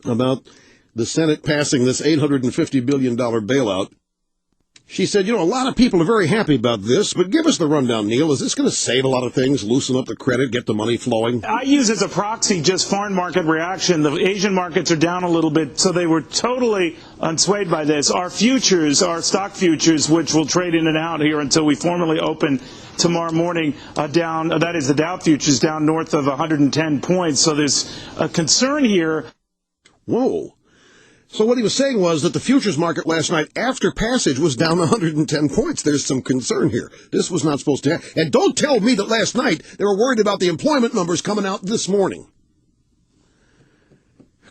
about the Senate passing this $850 billion bailout. She said, a lot of people are very happy about this, but give us the rundown, Neil. Is this going to save a lot of things, loosen up the credit, get the money flowing? I use as a proxy just foreign market reaction. The Asian markets are down a little bit, so they were totally unswayed by this. Our futures, our stock futures, which will trade in and out here until we formally open tomorrow morning, down, that is the Dow futures, down north of 110 points. So there's a concern here. Whoa. So what he was saying was that the futures market last night after passage was down 110 points. There's some concern here. This was not supposed to happen. And don't tell me that last night they were worried about the employment numbers coming out this morning.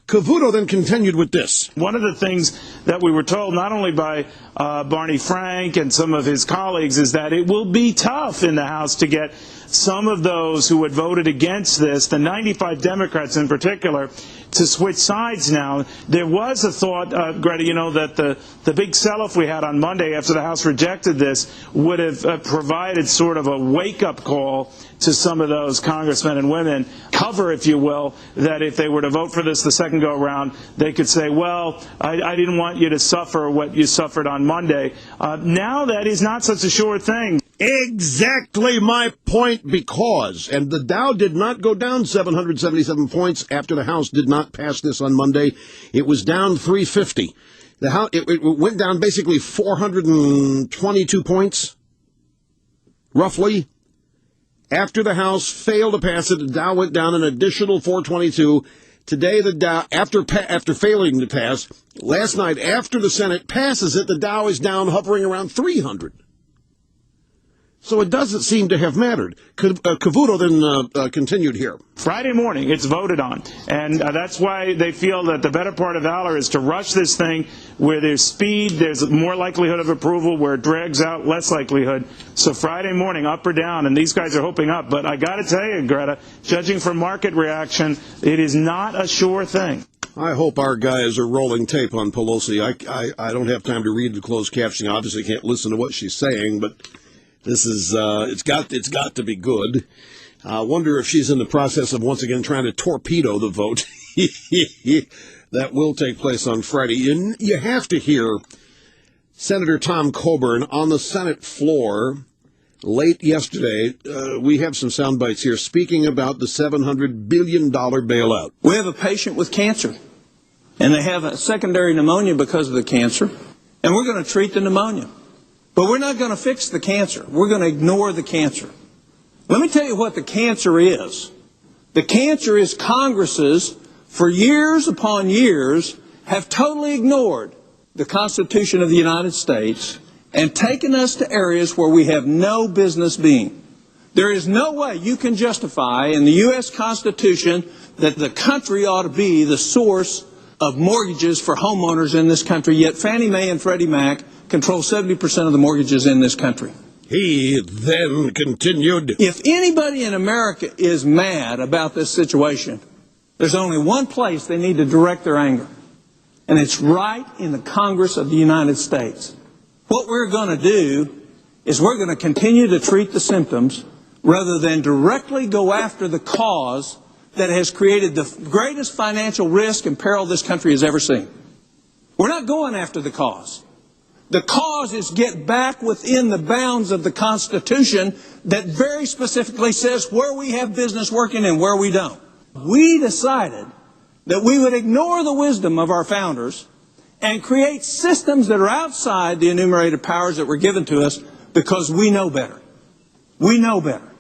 Cavuto then continued with this. One of the things that we were told, not only by Barney Frank and some of his colleagues, is that it will be tough in the House to get some of those who had voted against this, the 95 Democrats in particular, to switch sides now. There was a thought, Greta, that the big sell-off we had on Monday after the House rejected this would have provided sort of a wake-up call to some of those congressmen and women, cover, if you will, that if they were to vote for this the second go-around, they could say, well, I didn't want you to suffer what you suffered on Monday. Now that is not such a sure thing. Exactly my point, and the Dow did not go down 777 points after the House did not pass this on Monday. It was down 350. The House, it went down basically 422 points, roughly. After the House failed to pass it, the Dow went down an additional 422. Today, the Dow, after failing to pass, last night after the Senate passes it, the Dow is down hovering around 300. So it doesn't seem to have mattered. Cavuto then continued here. Friday morning, it's voted on. And that's why they feel that the better part of valor is to rush this thing where there's speed, there's more likelihood of approval, where it drags out, less likelihood. So Friday morning, up or down, and these guys are hoping up. But I got to tell you, Greta, judging from market reaction, it is not a sure thing. I hope our guys are rolling tape on Pelosi. I don't have time to read the closed captioning. Obviously can't listen to what she's saying, but this is, it's got to be good. I wonder if she's in the process of once again trying to torpedo the vote. That will take place on Friday. You have to hear Senator Tom Coburn on the Senate floor late yesterday. We have some sound bites here speaking about the $700 billion bailout. We have a patient with cancer, and they have a secondary pneumonia because of the cancer, and we're going to treat the pneumonia. But we're not going to fix the cancer. We're going to ignore the cancer. Let me tell you what the cancer is. The cancer is Congresses, for years upon years, have totally ignored the Constitution of the United States and taken us to areas where we have no business being. There is no way you can justify in the U.S. Constitution that the country ought to be the source of mortgages for homeowners in this country, yet Fannie Mae and Freddie Mac control 70% of the mortgages in this country. He then continued. If anybody in America is mad about this situation, there's only one place they need to direct their anger, and it's right in the Congress of the United States. What we're going to do is we're going to continue to treat the symptoms rather than directly go after the cause that has created the greatest financial risk and peril this country has ever seen. We're not going after the cause. The cause is get back within the bounds of the Constitution that very specifically says where we have business working and where we don't. We decided that we would ignore the wisdom of our founders and create systems that are outside the enumerated powers that were given to us because we know better. We know better.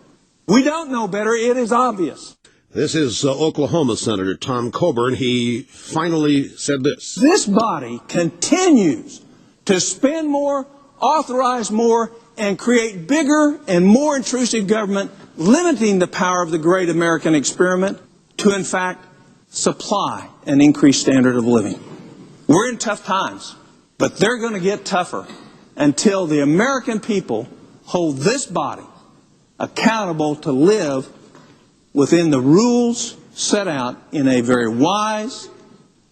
We don't know better. It is obvious. This is Oklahoma Senator Tom Coburn. He finally said this. This body continues to spend more, authorize more, and create bigger and more intrusive government, limiting the power of the great American experiment to, in fact, supply an increased standard of living. We're in tough times, but they're going to get tougher until the American people hold this body accountable to live within the rules set out in a very wise,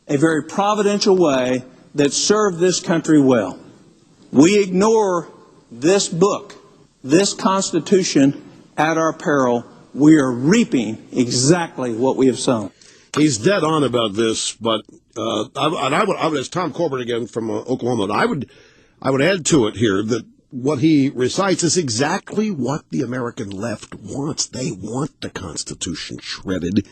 a very providential way that serve this country well. We ignore this book, this Constitution, at our peril. We are reaping exactly what we have sown. He's dead on about this, but I would, as Tom Corbett again from Oklahoma, I would add to it here that what he recites is exactly what the American left wants. They want the Constitution shredded.